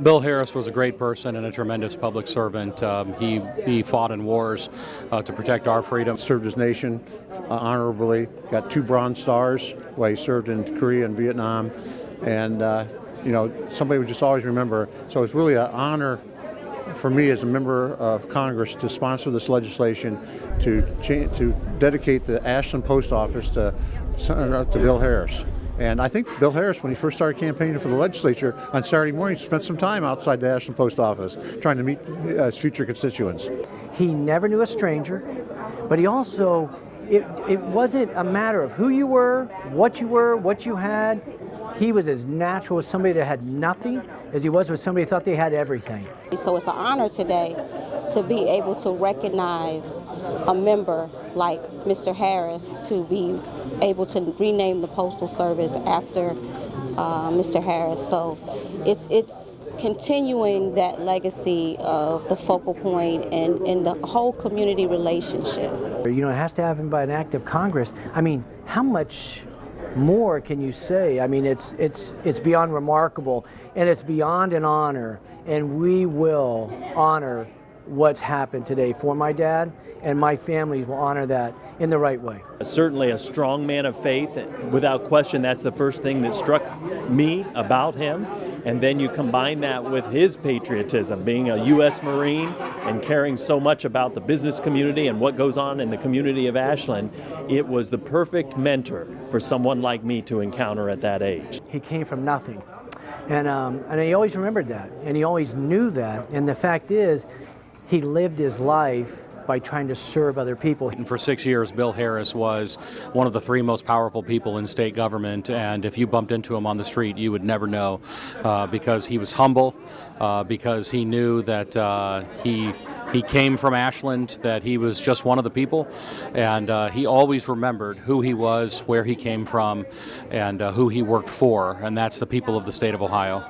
Bill Harris was a great person and a tremendous public servant. He fought in wars to protect our freedom. Served his nation honorably, got 2 Bronze Stars while he served in Korea and Vietnam. And, somebody would just always remember. So it's really an honor for me as a member of Congress to sponsor this legislation to dedicate the Ashland Post Office to Bill Harris. And I think Bill Harris, when he first started campaigning for the legislature on Saturday morning, spent some time outside the Ashland Post Office trying to meet his future constituents. He never knew a stranger, but he also, it wasn't a matter of who you were, what you had. He was as natural as somebody that had nothing as he was with somebody who thought they had everything. So it's an honor today to be able to recognize a member like Mr. Harris, to be able to rename the Postal Service after Mr. Harris. So it's continuing that legacy of the focal point and the whole community relationship. It has to happen by an act of Congress. I mean, how much more can you say? I mean, it's beyond remarkable, and it's beyond an honor, and we will honor what's happened today for my dad, and my family will honor that in the right way. Certainly a strong man of faith. Without question, that's the first thing that struck me about him. And then you combine that with his patriotism, being a U.S. Marine and caring so much about the business community and what goes on in the community of Ashland. It was the perfect mentor for someone like me to encounter at that age. He came from nothing, and he always remembered that, and he always knew that. And the fact is, he lived his life by trying to serve other people. And for 6 years, Bill Harris was one of the 3 most powerful people in state government, and if you bumped into him on the street, you would never know, because he was humble, because he knew that he came from Ashland, that he was just one of the people, and he always remembered who he was, where he came from, and who he worked for, and that's the people of the state of Ohio.